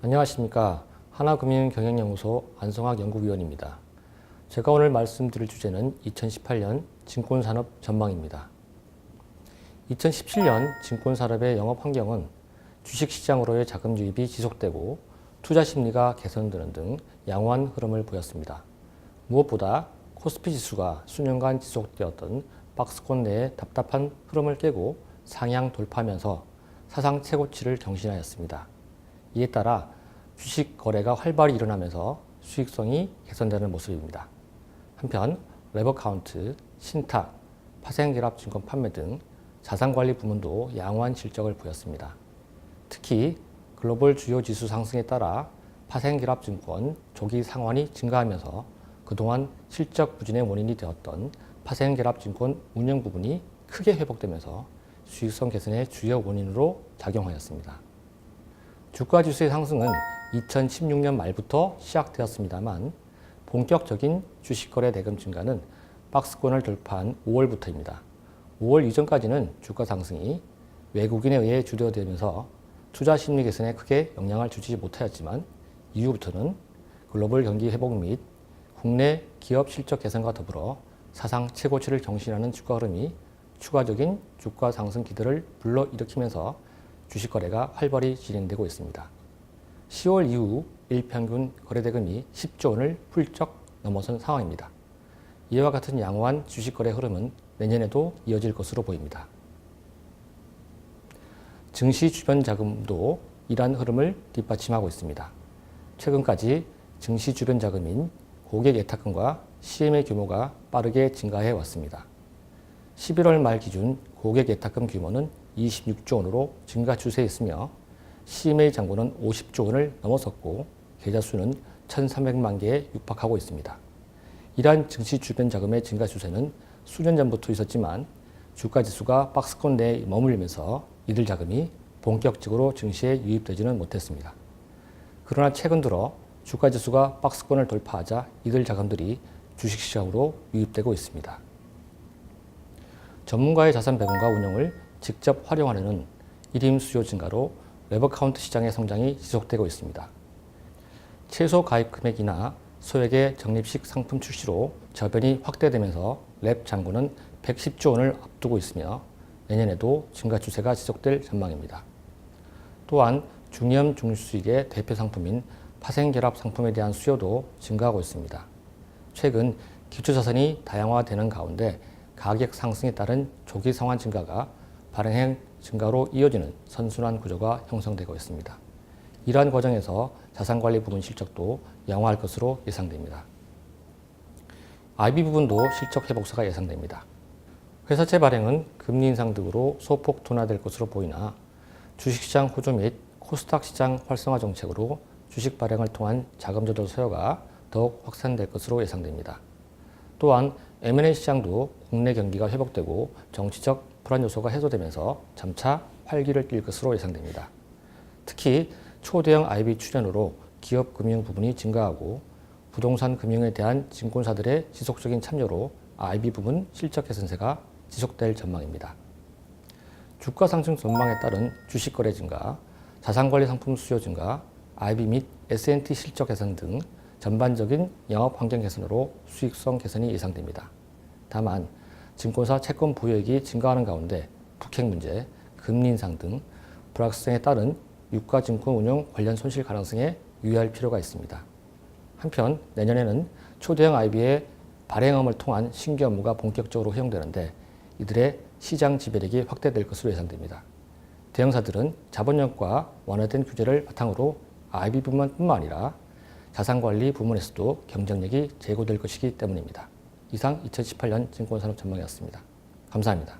안녕하십니까. 하나금융경영연구소 안성학 연구위원입니다. 제가 오늘 말씀드릴 주제는 2018년 증권산업 전망입니다. 2017년 증권산업의 영업 환경은 주식시장으로의 자금 유입이 지속되고 투자 심리가 개선되는 등 양호한 흐름을 보였습니다. 무엇보다 코스피 지수가 수년간 지속되었던 박스권 내의 답답한 흐름을 깨고 상향 돌파하면서 사상 최고치를 경신하였습니다. 이에 따라 주식 거래가 활발히 일어나면서 수익성이 개선되는 모습입니다. 한편 레버카운트, 신탁, 파생결합증권 판매 등 자산관리 부문도 양호한 실적을 보였습니다. 특히 글로벌 주요 지수 상승에 따라 파생결합증권 조기 상환이 증가하면서 그동안 실적 부진의 원인이 되었던 파생결합증권 운영 부분이 크게 회복되면서 수익성 개선의 주요 원인으로 작용하였습니다. 주가지수의 상승은 2016년 말부터 시작되었습니다만 본격적인 주식거래 대금 증가는 박스권을 돌파한 5월부터입니다. 5월 이전까지는 주가 상승이 외국인에 의해 주도되면서 투자 심리 개선에 크게 영향을 주지 못하였지만 이후부터는 글로벌 경기 회복 및 국내 기업 실적 개선과 더불어 사상 최고치를 경신하는 주가 흐름이 추가적인 주가 상승 기대를 불러일으키면서 주식 거래가 활발히 진행되고 있습니다. 10월 이후 일평균 거래대금이 10조 원을 훌쩍 넘어선 상황입니다. 이와 같은 양호한 주식 거래 흐름은 내년에도 이어질 것으로 보입니다. 증시 주변 자금도 이러한 흐름을 뒷받침하고 있습니다. 최근까지 증시 주변 자금인 고객 예탁금과 CM의 규모가 빠르게 증가해 왔습니다. 11월 말 기준 고객 예탁금 규모는 26조 원으로 증가 추세에 있으며 CMA 잔고는 50조 원을 넘어섰고 계좌 수는 1,300만 개에 육박하고 있습니다. 이러한 증시 주변 자금의 증가 추세는 수년 전부터 있었지만 주가지수가 박스권 내에 머물면서 이들 자금이 본격적으로 증시에 유입되지는 못했습니다. 그러나 최근 들어 주가지수가 박스권을 돌파하자 이들 자금들이 주식시장으로 유입되고 있습니다. 전문가의 자산 배분과 운용을 직접 활용하려는 일임 수요 증가로 레버카운트 시장의 성장이 지속되고 있습니다. 최소 가입 금액이나 소액의 적립식 상품 출시로 저변이 확대되면서 랩 잔고는 110조 원을 앞두고 있으며 내년에도 증가 추세가 지속될 전망입니다. 또한 중염 중수익의 대표 상품인 파생결합 상품에 대한 수요도 증가하고 있습니다. 최근 기초자산이 다양화되는 가운데 가격 상승에 따른 조기 상환 증가가 발행액 증가로 이어지는 선순환 구조가 형성되고 있습니다. 이러한 과정에서 자산관리 부문 실적도 양호할 것으로 예상됩니다. IB 부분도 실적 회복세가 예상됩니다. 회사채 발행은 금리 인상 등으로 소폭 둔화될 것으로 보이나 주식시장 호조 및 코스닥 시장 활성화 정책으로 주식 발행을 통한 자금 조달 수요가 더욱 확산될 것으로 예상됩니다. 또한 M&A 시장도 국내 경기가 회복되고 정치적 불안 요소가 해소되면서 점차 활기를 띨 것으로 예상됩니다. 특히 초대형 IB 출연으로 기업 금융 부분이 증가하고 부동산 금융에 대한 증권사들의 지속적인 참여로 IB 부분 실적 개선세가 지속될 전망입니다. 주가 상승 전망에 따른 주식 거래 증가, 자산관리 상품 수요 증가, IB 및 S&T 실적 개선 등 전반적인 영업 환경 개선으로 수익성 개선이 예상됩니다. 다만 증권사 채권 보유액이 증가하는 가운데 북핵 문제, 금리 인상 등 불확실성에 따른 유가증권 운용 관련 손실 가능성에 유의할 필요가 있습니다. 한편 내년에는 초대형 IB의 발행업을 통한 신규 업무가 본격적으로 허용되는데 이들의 시장 지배력이 확대될 것으로 예상됩니다. 대형사들은 자본력과 완화된 규제를 바탕으로 IB 부문뿐만 아니라 자산관리 부문에서도 경쟁력이 제고될 것이기 때문입니다. 이상 2018년 증권산업 전망이었습니다. 감사합니다.